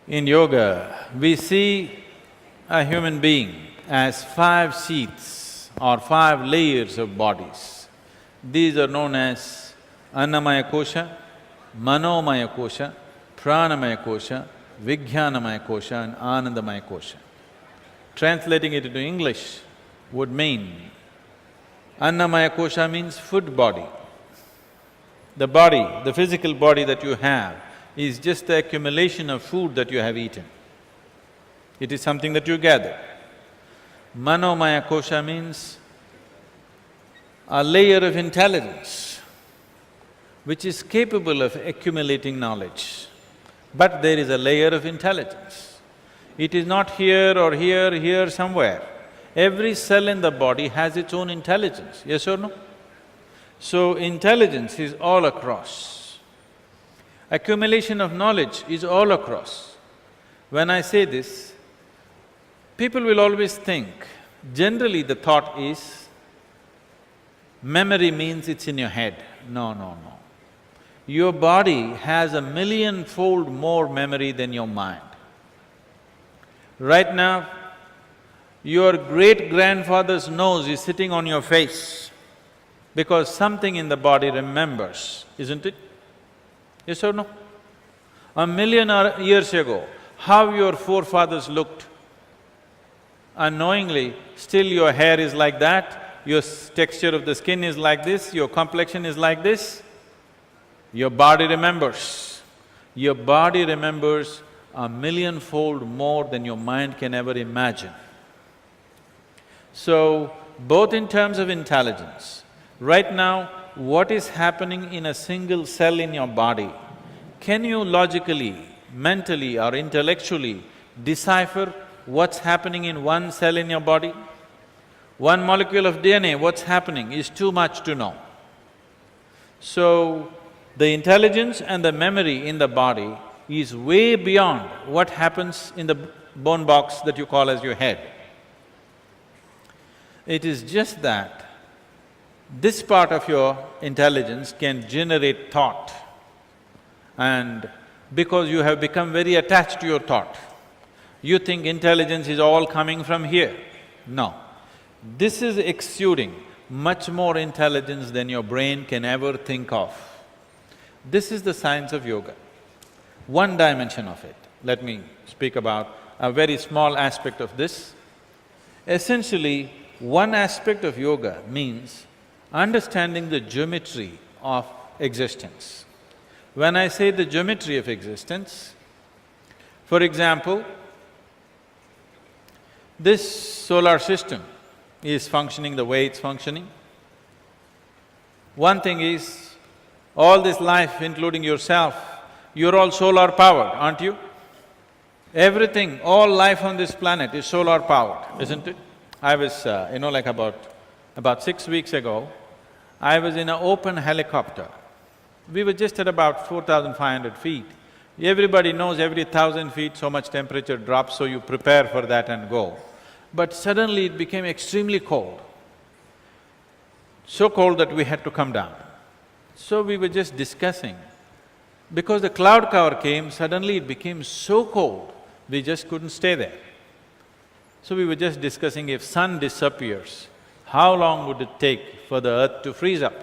In yoga, we see a human being as 5 sheaths or 5 layers of bodies. These are known as Annamaya Kosha, Manomaya Kosha, Pranamaya Kosha, Vijnanamaya Kosha and Anandamaya Kosha. Translating it into English would mean, Annamaya Kosha means food body. The body, the physical body that you have is just the accumulation of food that you have eaten. It is something that you gather. Manomaya Kosha means a layer of intelligence which is capable of accumulating knowledge. But there is a layer of intelligence. It is not here or here, here somewhere. Every cell in the body has its own intelligence, yes or no? So intelligence is all across. Accumulation of knowledge is all across. When I say this, people will always think, generally the thought is, memory means it's in your head. No, no, no. Your body has 1,000,000-fold more memory than your mind. Right now, your great-grandfather's nose is sitting on your face because something in the body remembers, isn't it? Yes or no? 1,000,000 years ago, how your forefathers looked, unknowingly, still your hair is like that, your texture of the skin is like this, your complexion is like this, your body remembers. Your body remembers 1,000,000-fold more than your mind can ever imagine. So, both in terms of intelligence, right now, what is happening in a single cell in your body, can you logically, mentally or intellectually decipher what's happening in one cell in your body? One molecule of DNA, what's happening is too much to know. So, the intelligence and the memory in the body is way beyond what happens in the bone box that you call as your head. It is just that this part of your intelligence can generate thought, and because you have become very attached to your thought, you think intelligence is all coming from here. No. This is exuding much more intelligence than your brain can ever think of. This is the science of yoga. One dimension of it. Let me speak about a very small aspect of this. Essentially, one aspect of yoga means understanding the geometry of existence. When I say the geometry of existence, for example, this solar system is functioning the way it's functioning. One thing is, all this life, including yourself, you're all solar powered, aren't you? Everything, all life on this planet is solar powered, isn't it? I was, like about 6 weeks ago, I was in an open helicopter. We were just at about 4,500 feet. Everybody knows every 1,000 feet so much temperature drops, so you prepare for that and go. But suddenly it became extremely cold. So cold that we had to come down. So we were just discussing. Because the cloud cover came, suddenly it became so cold, we just couldn't stay there. So we were just discussing, if sun disappears, how long would it take for the earth to freeze up?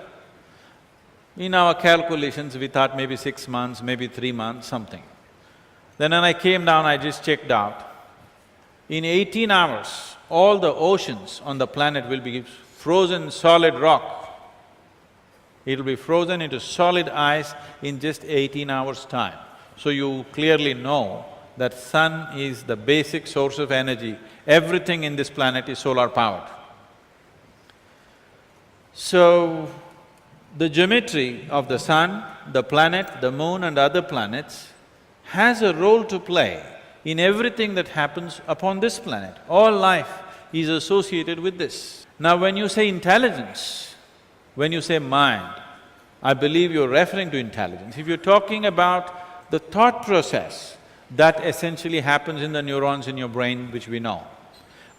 In our calculations, we thought maybe 6 months, maybe 3 months, something. Then when I came down, I just checked out. In 18 hours, all the oceans on the planet will be frozen solid rock. It'll be frozen into solid ice in just 18 hours' time. So you clearly know that sun is the basic source of energy. Everything in this planet is solar powered. So, the geometry of the sun, the planet, the moon and other planets has a role to play in everything that happens upon this planet. All life is associated with this. Now when you say intelligence, when you say mind, I believe you're referring to intelligence. If you're talking about the thought process, that essentially happens in the neurons in your brain, which we know.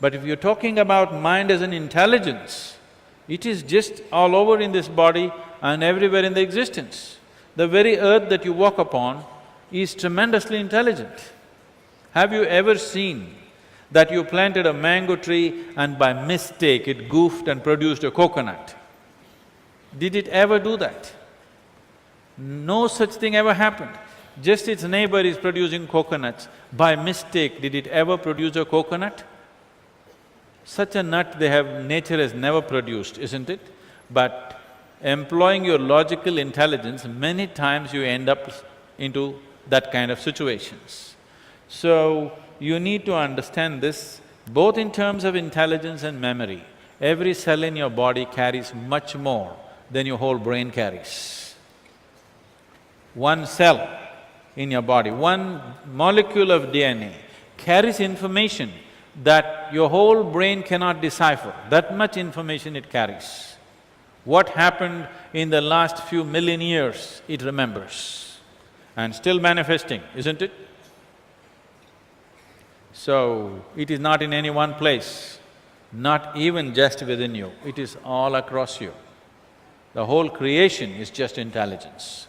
But if you're talking about mind as an intelligence, it is just all over in this body and everywhere in the existence. The very earth that you walk upon is tremendously intelligent. Have you ever seen that you planted a mango tree and by mistake it goofed and produced a coconut? Did it ever do that? No such thing ever happened. Just its neighbor is producing coconuts. By mistake, did it ever produce a coconut? Such a nut nature has never produced, isn't it? But employing your logical intelligence, many times you end up into that kind of situations. So, you need to understand this, both in terms of intelligence and memory. Every cell in your body carries much more than your whole brain carries. One cell in your body, one molecule of DNA carries information that your whole brain cannot decipher, that much information it carries. What happened in the last few million years, it remembers and still manifesting, isn't it? So, it is not in any one place, not even just within you, it is all across you. The whole creation is just intelligence.